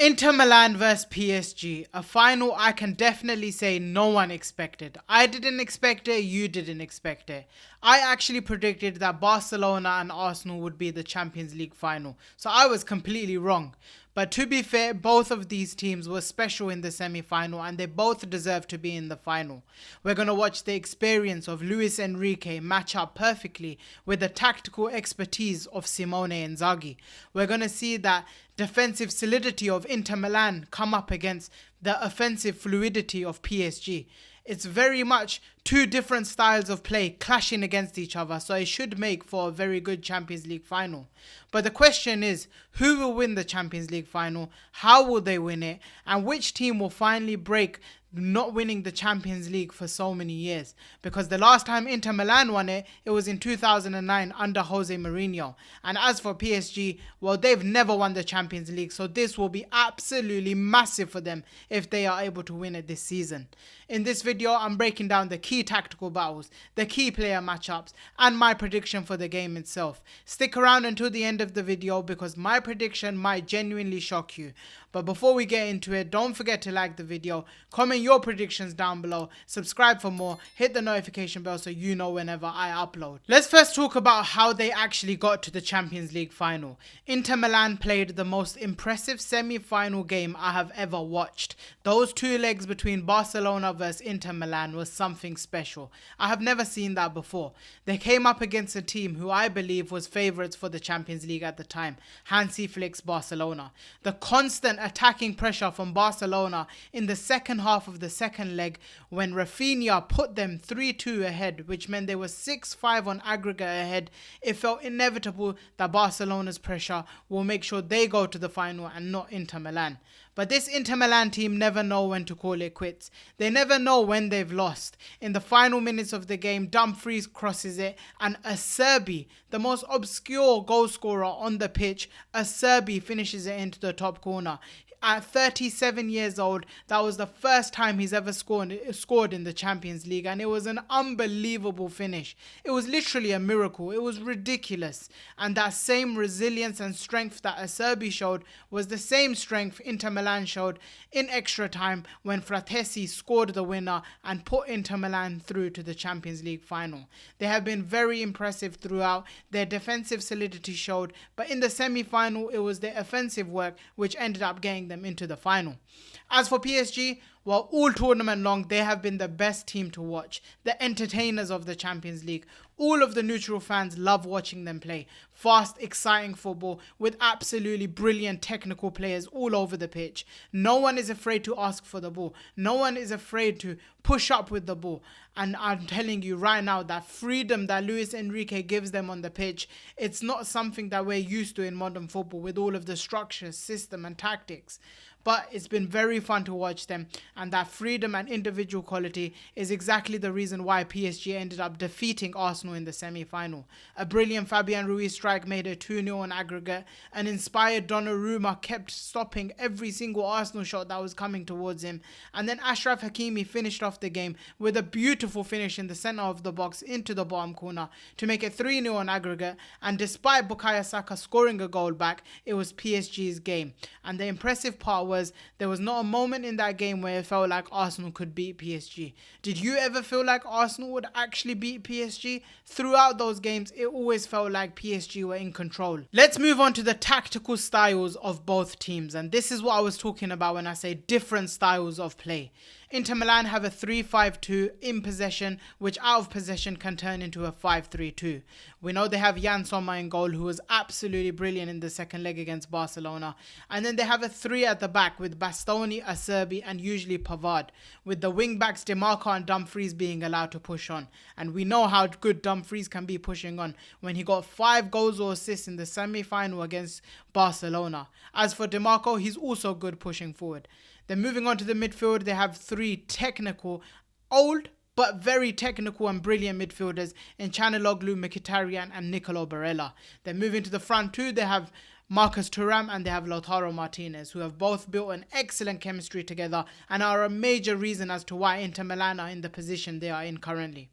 Inter Milan vs PSG, a final I can definitely say no one expected. I didn't expect it, you didn't expect it. I actually predicted that Barcelona and Arsenal would be the Champions League final, so I was completely wrong. But to be fair, both of these teams were special in the semi-final and they both deserve to be in the final. We're going to watch the experience of Luis Enrique match up perfectly with the tactical expertise of Simone Inzaghi. We're going to see that defensive solidity of Inter Milan come up against the offensive fluidity of PSG. It's very much two different styles of play clashing against each other, so it should make for a very good Champions League final. But the question is, who will win the Champions League final, how will they win it, and which team will finally break not winning the Champions League for so many years? Because the last time Inter Milan won it, it was in 2009 under Jose Mourinho. And as for PSG, well, they've never won the Champions League, so this will be absolutely massive for them if they are able to win it this season. In this video, I'm breaking down the key tactical battles, the key player matchups, and my prediction for the game itself. Stick around until the end of the video because my prediction might genuinely shock you. But before we get into it, don't forget to like the video, comment your predictions down below, subscribe for more, hit the notification bell so you know whenever I upload. Let's first talk about how they actually got to the Champions League final. Inter Milan played the most impressive semi-final game I have ever watched. Those two legs between Barcelona versus Inter Milan was something special. I have never seen that before. They came up against a team who I believe was favourites for the Champions League at the time, Hansi Flick's Barcelona. The constant attacking pressure from Barcelona in the second half of the second leg when Rafinha put them 3-2 ahead, which meant they were 6-5 on aggregate ahead. It felt inevitable that Barcelona's pressure will make sure they go to the final and not Inter Milan. But this Inter Milan team never know when to call it quits. They never know when they've lost. In the final minutes of the game, Dumfries crosses it and Acerbi, the most obscure goal scorer on the pitch, Acerbi finishes it into the top corner. At 37 years old, that was the first time he's ever scored in the Champions League, and it was an unbelievable finish. It was literally a miracle. It was ridiculous. And that same resilience and strength that Acerbi showed was the same strength Inter Milan showed in extra time when Fratesi scored the winner and put Inter Milan through to the Champions League final. They have been very impressive throughout. Their defensive solidity showed, but in the semi-final, it was their offensive work which ended up getting them into the final. As for PSG, well, all tournament long, they have been the best team to watch, the entertainers of the Champions League. All of the neutral fans love watching them play. Fast, exciting football with absolutely brilliant technical players all over the pitch. No one is afraid to ask for the ball. No one is afraid to push up with the ball. And I'm telling you right now, that freedom that Luis Enrique gives them on the pitch, it's not something that we're used to in modern football with all of the structure, system and tactics. But it's been very fun to watch them, and that freedom and individual quality is exactly the reason why PSG ended up defeating Arsenal in the semi-final. A brilliant Fabian Ruiz strike made it 2-0 on aggregate. An inspired Donnarumma kept stopping every single Arsenal shot that was coming towards him. And then Achraf Hakimi finished off the game with a beautiful finish in the centre of the box into the bottom corner to make it 3-0 on aggregate. And despite Bukayo Saka scoring a goal back, it was PSG's game. And the impressive part was there was not a moment in that game where it felt like Arsenal could beat PSG. Did you ever feel like Arsenal would actually beat PSG? Throughout those games, it always felt like PSG were in control. Let's move on to the tactical styles of both teams, and this is what I was talking about when I say different styles of play. Inter Milan have a 3-5-2 in possession, which out of possession can turn into a 5-3-2. We know they have Jan Sommer in goal, who was absolutely brilliant in the second leg against Barcelona. And then they have a 3 at the back with Bastoni, Acerbi and usually Pavard, with the wing backs DeMarco and Dumfries being allowed to push on. And we know how good Dumfries can be pushing on when he got 5 goals or assists in the semi-final against Barcelona. As for DeMarco, he's also good pushing forward. Then moving on to the midfield, they have 3 technical, old but very technical and brilliant midfielders in Çalhanoğlu, Mkhitaryan and Nicolo Barella. Then moving to the front 2, they have Marcus Thuram and they have Lautaro Martinez, who have both built an excellent chemistry together and are a major reason as to why Inter Milan are in the position they are in currently.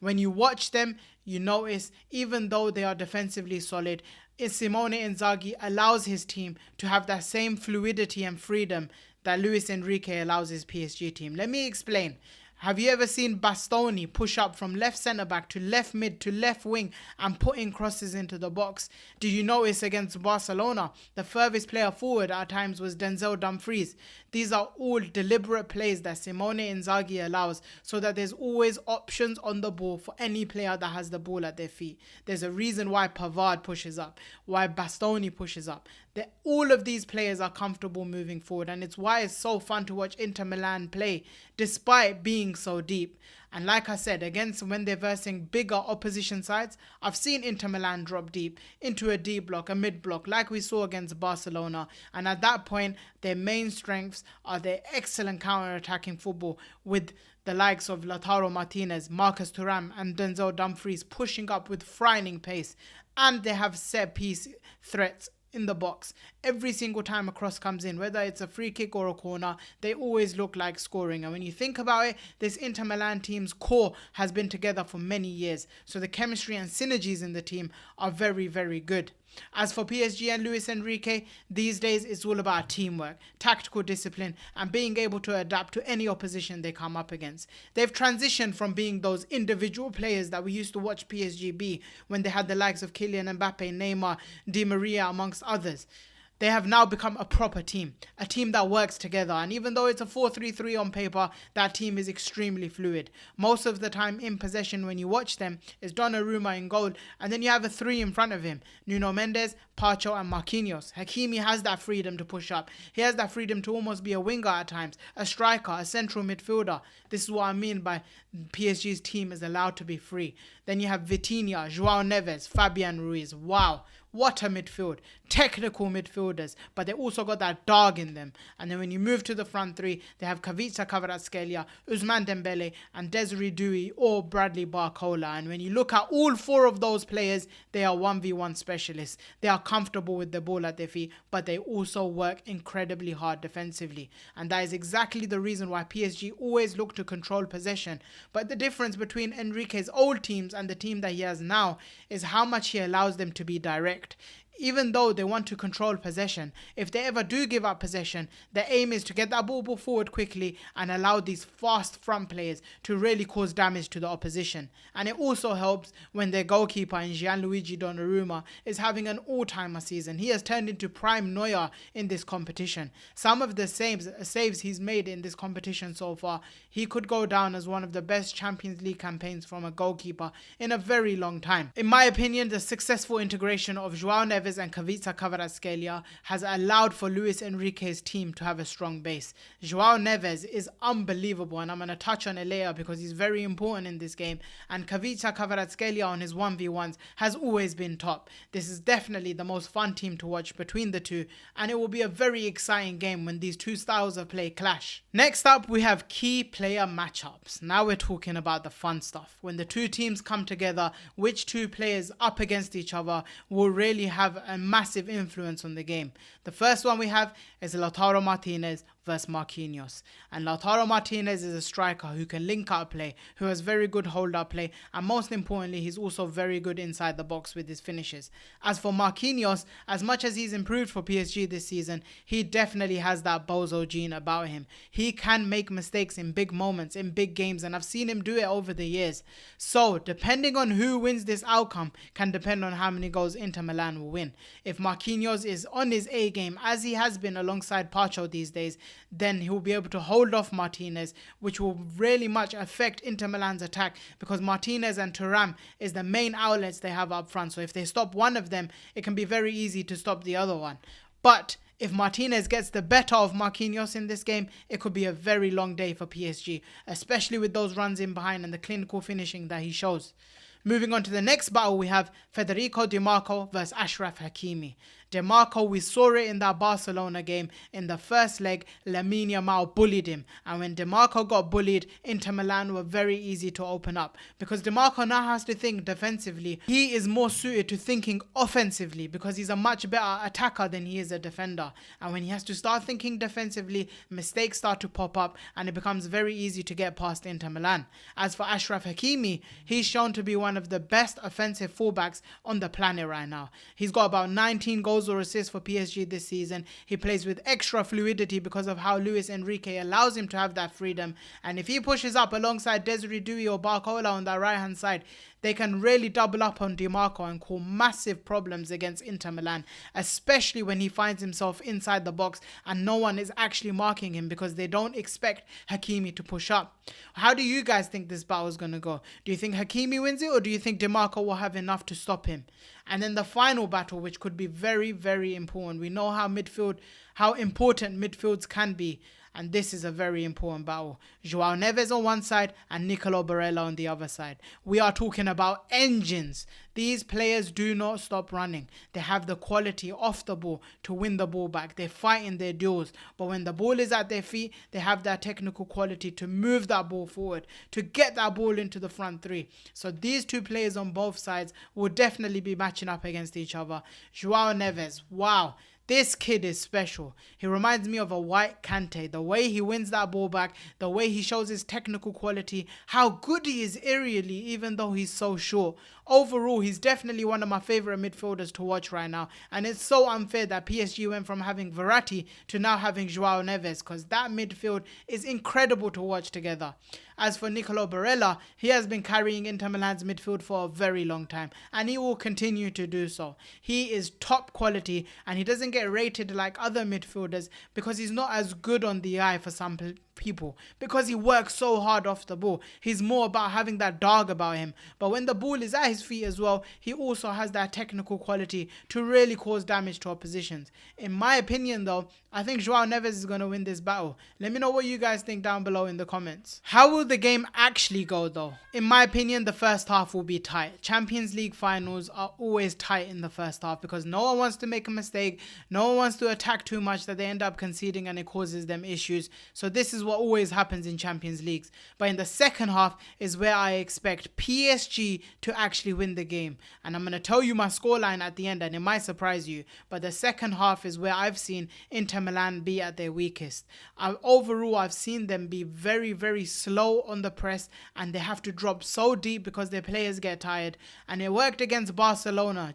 When you watch them, you notice even though they are defensively solid, Simone Inzaghi allows his team to have that same fluidity and freedom that Luis Enrique allows his PSG team. Let me explain. Have you ever seen Bastoni push up from left centre-back to left mid to left wing and put in crosses into the box? Did you notice against Barcelona, the furthest player forward at times was Denzel Dumfries? These are all deliberate plays that Simone Inzaghi allows so that there's always options on the ball for any player that has the ball at their feet. There's a reason why Pavard pushes up, why Bastoni pushes up. All of these players are comfortable moving forward, and it's why it's so fun to watch Inter Milan play despite being so deep. And like I said, against when they're versing bigger opposition sides, I've seen Inter Milan drop deep into a D block, a mid block, like we saw against Barcelona. And at that point, their main strengths are their excellent counter-attacking football with the likes of Lautaro Martinez, Marcus Thuram and Denzel Dumfries pushing up with frightening pace. And they have set-piece threats in the box. Every single time a cross comes in, whether it's a free kick or a corner, they always look like scoring. And when you think about it, this Inter Milan team's core has been together for many years. So the chemistry and synergies in the team are very, very good. As for PSG and Luis Enrique, these days it's all about teamwork, tactical discipline, and being able to adapt to any opposition they come up against. They've transitioned from being those individual players that we used to watch PSG be when they had the likes of Kylian Mbappe, Neymar, Di Maria, amongst others. They have now become a proper team, a team that works together. And even though it's a 4-3-3 on paper, that team is extremely fluid. Most of the time in possession when you watch them is Donnarumma in goal, and then you have a three in front of him, Nuno Mendes, Pacho and Marquinhos. Hakimi has that freedom to push up. He has that freedom to almost be a winger at times, a striker, a central midfielder. This is what I mean by PSG's team is allowed to be free. Then you have Vitinha, João Neves, Fabian Ruiz. Wow. What a midfield. Technical midfielders, but they also got that dog in them. And then when you move to the front three, they have Kavica Kvaratskhelia, Ousmane Dembele, and Desiree Doué or Bradley Barcola. And when you look at all four of those players, they are 1v1 specialists. They are comfortable with the ball at their feet, but they also work incredibly hard defensively. And that is exactly the reason why PSG always look to control possession. But the difference between Enrique's old teams and the team that he has now is how much he allows them to be direct. Even though they want to control possession, if they ever do give up possession, their aim is to get that ball forward quickly and allow these fast front players to really cause damage to the opposition. And it also helps when their goalkeeper in Gianluigi Donnarumma is having an all-timer season. He has turned into prime Neuer in this competition. Some of the saves he's made in this competition so far, he could go down as one of the best Champions League campaigns from a goalkeeper in a very long time. In my opinion, the successful integration of João Neves and Kavica Kvaratskhelia has allowed for Luis Enrique's team to have a strong base. João Neves is unbelievable, and I'm going to touch on it later because he's very important in this game. And Kavica Kvaratskhelia on his 1v1s has always been top. This is definitely the most fun team to watch between the two, and it will be a very exciting game when these two styles of play clash. Next up, we have key player matchups. Now we're talking about the fun stuff. When the two teams come together, which two players up against each other will really have a massive influence on the game. The first one we have is Lautaro Martinez versus Marquinhos. And Lautaro Martinez is a striker who can link up play, who has very good hold-up play, and most importantly, he's also very good inside the box with his finishes. As for Marquinhos, as much as he's improved for PSG this season, he definitely has that bozo gene about him. He can make mistakes in big moments, in big games, and I've seen him do it over the years. So, depending on who wins this outcome can depend on how many goals Inter Milan will win. If Marquinhos is on his A game, as he has been alongside Pacho these days, then he'll be able to hold off Martinez, which will really much affect Inter Milan's attack because Martinez and Thuram is the main outlets they have up front. So if they stop one of them, it can be very easy to stop the other one. But if Martinez gets the better of Marquinhos in this game, it could be a very long day for PSG, especially with those runs in behind and the clinical finishing that he shows. Moving on to the next battle, we have Federico Di Marco versus Achraf Hakimi. DeMarco, we saw it in that Barcelona game. In the first leg, Lamine Yamal bullied him. And when DeMarco got bullied, Inter Milan were very easy to open up. Because DeMarco now has to think defensively. He is more suited to thinking offensively because he's a much better attacker than he is a defender. And when he has to start thinking defensively, mistakes start to pop up and it becomes very easy to get past Inter Milan. As for Achraf Hakimi, he's shown to be one of the best offensive fullbacks on the planet right now. He's got about 19 goals or assists for PSG this season. He plays with extra fluidity because of how Luis Enrique allows him to have that freedom. And if he pushes up alongside Desiree Doué or Barcola on that right hand side, they can really double up on DiMarco and cause massive problems against Inter Milan, especially when he finds himself inside the box and no one is actually marking him because they don't expect Hakimi to push up. How do you guys think this battle is going to go? Do you think Hakimi wins it, or do you think DiMarco will have enough to stop him? And then the final battle, which could be very, very important. We know how important midfields can be. And this is a very important battle. Joao Neves on one side and Nicolo Barella on the other side. We are talking about engines. These players do not stop running. They have the quality off the ball to win the ball back. They fight in their duels. But when the ball is at their feet, they have that technical quality to move that ball forward, to get that ball into the front three. So these two players on both sides will definitely be matching up against each other. Joao Neves, wow. This kid is special. He reminds me of a white Kante. The way he wins that ball back, the way he shows his technical quality, how good he is aerially even though he's so short. Overall, he's definitely one of my favourite midfielders to watch right now. And it's so unfair that PSG went from having Verratti to now having Joao Neves, because that midfield is incredible to watch together. As for Nicolo Barella, he has been carrying Inter Milan's midfield for a very long time, and he will continue to do so. He is top quality, and he doesn't get rated like other midfielders because he's not as good on the eye for some people, because he works so hard off the ball. He's more about having that dog about him. But when the ball is at his feet as well, he also has that technical quality to really cause damage to oppositions. In my opinion though, I think Joao Neves is going to win this battle. Let me know what you guys think down below in the comments. How will the game actually go though? In my opinion, the first half will be tight. Champions League finals are always tight in the first half because no one wants to make a mistake. No one wants to attack too much that they end up conceding and it causes them issues. So this is what always happens in Champions Leagues. But in the second half is where I expect PSG to actually win the game. And I'm going to tell you my scoreline at the end and it might surprise you. But the second half is where I've seen Inter Milan be at their weakest. Overall, I've seen them be very, very slow on the press and they have to drop so deep because their players get tired. And it worked against Barcelona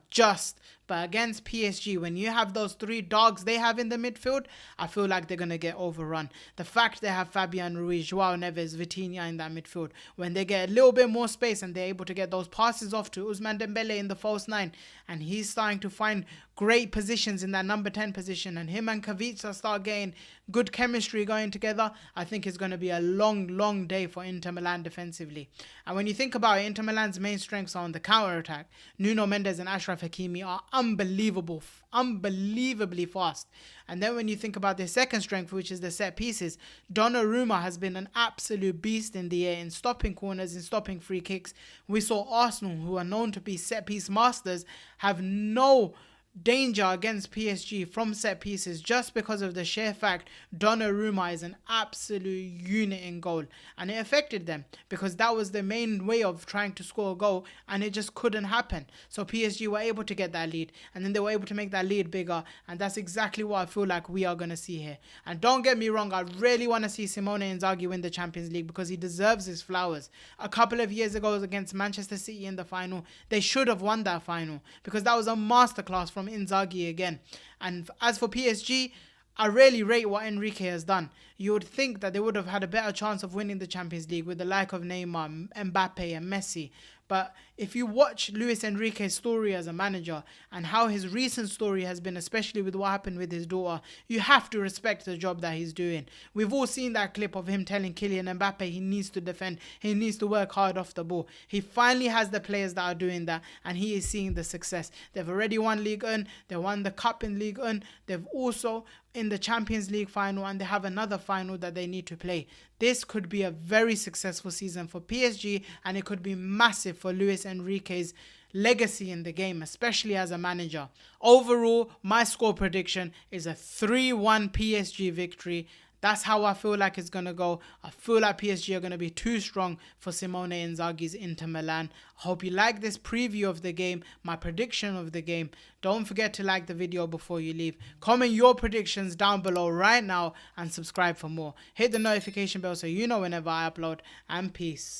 but against PSG, when you have those three dogs they have in the midfield, I feel like they're going to get overrun. The fact they have Fabian Ruiz, Joao Neves, Vitinha in that midfield, when they get a little bit more space and they're able to get those passes off to Ousmane Dembele in the false nine, and he's starting to find great positions in that number 10 position, and him and Kavica start getting good chemistry going together, I think it's going to be a long, long day for Inter Milan defensively. And when you think about it, Inter Milan's main strengths are on the counter-attack. Nuno Mendes and Achraf Hakimi are unbelievably fast. And then when you think about their second strength, which is the set pieces, Donnarumma has been an absolute beast in the air in stopping corners, in stopping free kicks. We saw Arsenal, who are known to be set piece masters, have no danger against PSG from set pieces just because of the sheer fact Donnarumma is an absolute unit in goal, and it affected them because that was the main way of trying to score a goal and it just couldn't happen. So PSG were able to get that lead and then they were able to make that lead bigger, and that's exactly what I feel like we are going to see here. And don't get me wrong, I really want to see Simone Inzaghi win the Champions League because he deserves his flowers. A couple of years ago against Manchester City in the final, they should have won that final because that was a masterclass from Inzaghi again. And as for PSG, I really rate what Enrique has done. You would think that they would have had a better chance of winning the Champions League with the like of Neymar, Mbappe and Messi. But if you watch Luis Enrique's story as a manager and how his recent story has been, especially with what happened with his daughter, you have to respect the job that he's doing. We've all seen that clip of him telling Kylian Mbappe he needs to defend, he needs to work hard off the ball. He finally has the players that are doing that, and he is seeing the success. They've already won Ligue 1, they won the Cup in Ligue 1, they've also in the Champions League final, and they have another final that they need to play. This could be a very successful season for PSG, and it could be massive for Luis Enrique's legacy in the game, especially as a manager. Overall, my score prediction is a 3-1 PSG victory. That's how I feel like it's going to go. I feel like PSG are going to be too strong for Simone Inzaghi's Inter Milan. I hope you like this preview of the game, my prediction of the game. Don't forget to like the video before you leave. Comment your predictions down below right now and subscribe for more. Hit the notification bell so you know whenever I upload, and peace.